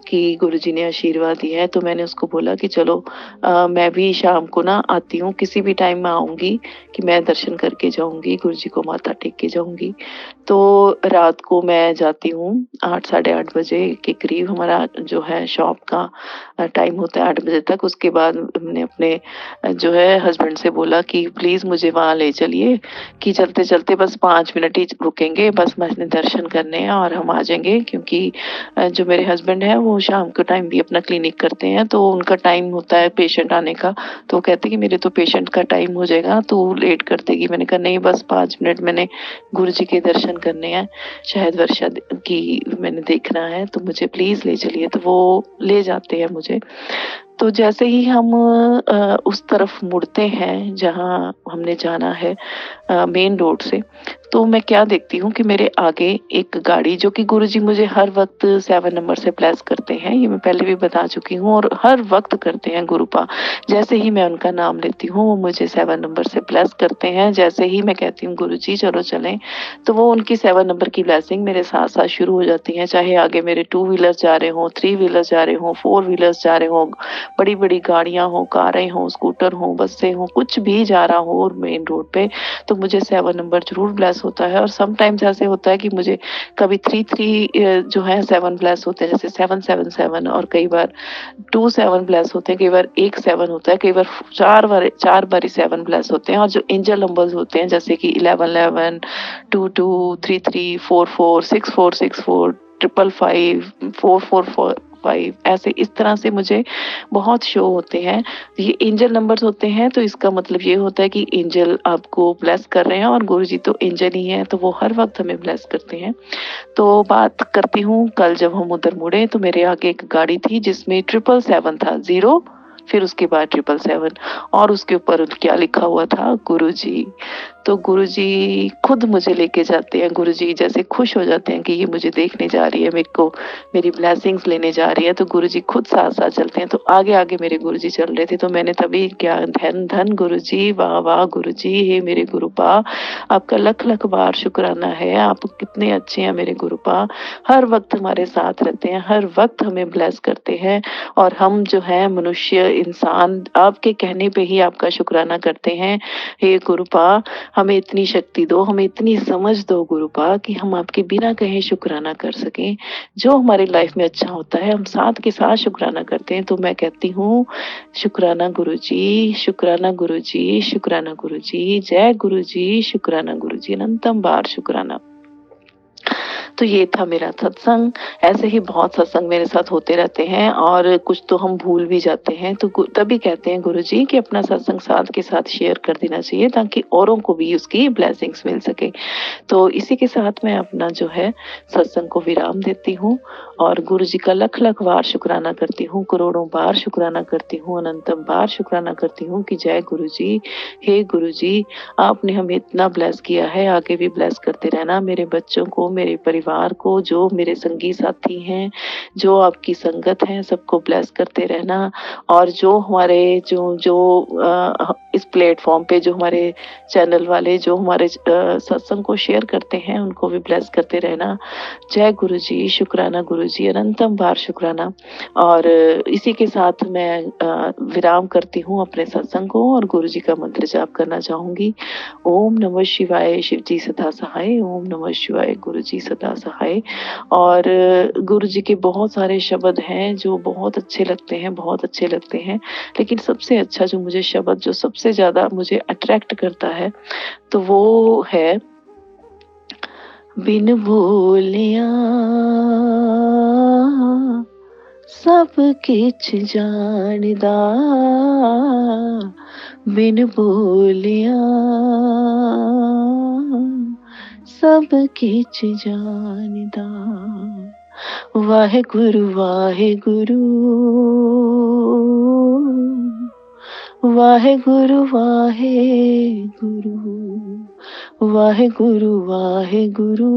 कि गुरुजी ने आशीर्वाद दिया है। तो मैंने उसको बोला कि चलो मैं भी शाम को ना आती हूँ, किसी भी टाइम मैं आऊँगी कि मैं दर्शन करके जाऊँगी, गुरुजी को माथा टेक के जाऊँगी। तो रात को मैं जाती हूँ 8 साढ़े 8 बजे के करीब, हमारा जो है शॉप का टाइम होता है 8 बजे तक। उसके बाद हमने अपने जो है हस्बैंड से बोला कि प्लीज़ मुझे वहाँ ले चलिए, कि चलते-चलते बस 5 मिनट ही रुकेंगे, बस मैंने दर्शन करने हैं और हम आ जाएँगे। क्योंकि जो मेरे हस्बैंड हैं वो शाम के टाइम भी अपना क्लिनिक करते हैं, तो उनका टाइम होता है पेशेंट आने का। तो वो कहते हैं कि मेरे तो पेशेंट का टाइम हो जाएगा, तो लेट कर देगी। मैंने कहा नहीं, बस 5 मिनट मैंने गुरुजी के दर्शन करने हैं, शहद वर्षा की मैंने देखना है, तो मुझे प्लीज़ ले चलिए। तो वो ले जाते हैं मुझे। तो जैसे ही हम उस तरफ मुड़ते हैं जहाँ हमने जाना है मेन रोड से, तो मैं क्या देखती हूँ कि मेरे आगे एक गाड़ी, जो कि गुरुजी मुझे हर वक़्त 7 नंबर से ब्लेस करते हैं, ये मैं पहले भी बता चुकी हूँ और हर वक़्त करते हैं गुरुपा। जैसे ही मैं उनका नाम लेती हूँ, वो मुझे 7 नंबर से ब्लेस करते हैं। जैसे ही मैं कहती हूँ गुरुजी चलो चलें, तो वो उनकी 7 नंबर की ब्लेसिंग मेरे साथ-साथ शुरू हो जाती हैं। चाहे आगे मेरे 2 व्हीलर्स जा रहे हों, 3 व्हीलर्स जा रहे हों, 4 व्हीलर्स जा रहे हों, बड़ी-बड़ी गाड़ियाँ हों, कारें हों, स्कूटर हों, बसें हों, कुछ भी जा रहा हो मेन रोड पे, तो मुझे 7 नंबर ज़रूर ब्लेस होता है। और समटाइम्स ऐसे होता है कि मुझे कभी 3-3 जो है 7 ब्लेस होते हैं, जैसे 777, और कई बार 2 7 ब्लेस होते हैं, कई बार 1 7 होता है, कई बार 4 बारी 7 ब्लेस होते हैं। और जो एंजल नंबर्स होते हैं जैसे कि 1111, 22, 33, 44, 6464, 555, 4445, ऐसे इस तरह से मुझे बहुत शो होते हैं। ये एंजल नंबर्स होते हैं, तो इसका मतलब ये होता है कि एंजल आपको ब्लेस कर रहे हैं, और गुरुजी तो एंजल ही हैं, तो वो हर वक़्त हमें ब्लेस करते हैं। तो बात करती हूँ कल जब हम उधर मुड़े, तो मेरे आगे एक गाड़ी थी जिसमें 777 था, 0 फिर उसके बाद 777, और उसके ऊपर क्या लिखा हुआ था, गुरुजी। तो गुरुजी खुद मुझे लेके जाते हैं, गुरुजी जैसे खुश हो जाते हैं कि ये मुझे देखने जा रही है, मेरे को मेरी ब्लेसिंग्स लेने जा रही है, तो गुरुजी खुद साथ-साथ चलते हैं। तो आगे-आगे मेरे गुरुजी चल रहे थे, तो मैंने तभी क्या, धन धन गुरुजी, वाह वाह गुरुजी, हे मेरे गुरुपा, आपका लख-लख बार शुक्राना है, आप कितने अच्छे हैं मेरे गुरुपा। हर वक़्त हमारे साथ रहते हैं, हर वक़्त हमें ब्लेस करते हैं, और हम जो हैं मनुष्य, इंसान, आपके कहने पे ही आपका शुक्राना करते हैं। हे गुरुपा, हमें इतनी शक्ति दो, हमें इतनी समझ दो गुरुपा, कि हम आपके बिना कहे शुक्राना कर सकें। जो हमारी लाइफ में अच्छा होता है, हम साथ के साथ शुक्राना करते हैं। तो मैं कहती हूँ शुक्राना गुरुजी, शुक्राना गुरुजी, शुक्राना गुरुजी, जय गुरुजी, शुक्राना गुरुजी, अनंतम बार शुक्राना। तो ये था मेरा सत्संग। ऐसे ही बहुत सत्संग मेरे साथ होते रहते हैं, और कुछ तो हम भूल भी जाते हैं, तो तभी कहते हैं गुरुजी कि अपना सत्संग साथ के साथ शेयर कर देना चाहिए, ताकि औरों को भी उसकी ब्लेसिंग्स मिल सके। तो इसी के साथ मैं अपना जो है सत्संग को विराम देती हूँ, और गुरुजी का लख-लख बार शुक्राना करती हूँ, करोड़ों बार शुक्राना करती हूँ, अनंतम बार शुक्राना करती हूँ कि जय गुरुजी, हे गुरुजी, आपने हमें इतना ब्लेस किया है, आगे भी ब्लेस करते रहना। मेरे बच्चों को, मेरे परिवार को, जो मेरे संगी साथी हैं, जो आपकी संगत हैं, सबको ब्लेस करते रहना। और जो हमारे जो जो इस प्लेटफ़ॉर्म पे जो हमारे चैनल वाले जो हमारे सत्संग को शेयर करते हैं, उनको भी ब्लेस करते रहना। जय गुरुजी, शुक्राना गुरुजी, अनंतम बार शुक्राना। और इसी के साथ मैं विराम करती हूँ अपने सत्संग को, और गुरुजी का मंत्र जाप करना चाहूँगी। ओम नमः शिवाय, शिव जी सदा सहाय, ओम नमः शिवाय, गुरु जी सदा सहाय। और गुरु जी के बहुत सारे शब्द हैं जो बहुत अच्छे लगते हैं, बहुत अच्छे लगते हैं। लेकिन सबसे अच्छा जो मुझे शब्द जो सबसे ज़्यादा मुझे अट्रैक्ट करता है, तो वो है, बिन बोलिया सब किछ जानदा, बिन बोलिया सब किछ जानदा। वाहेगुरु वाहेगुरु, वाहेगुरु वाहेगुरु, वाहेगुरु वाहेगुरु,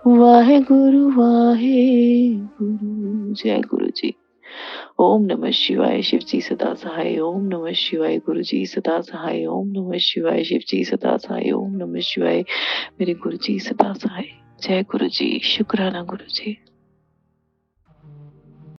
वाहेगुरु वाहेगुरु। जय गुरु जी। ओम नमः शिवाय। शिव जी सदा सहाय। ओम नमः शिवाय। गुरु जी सदा सहाय। ओम नमः शिवाय। शिव जी सदा सहाय। ओम नमः शिवाय। मेरे गुरु जी सदा सहाय। जय गुरु जी। शुक्राना गुरु जी।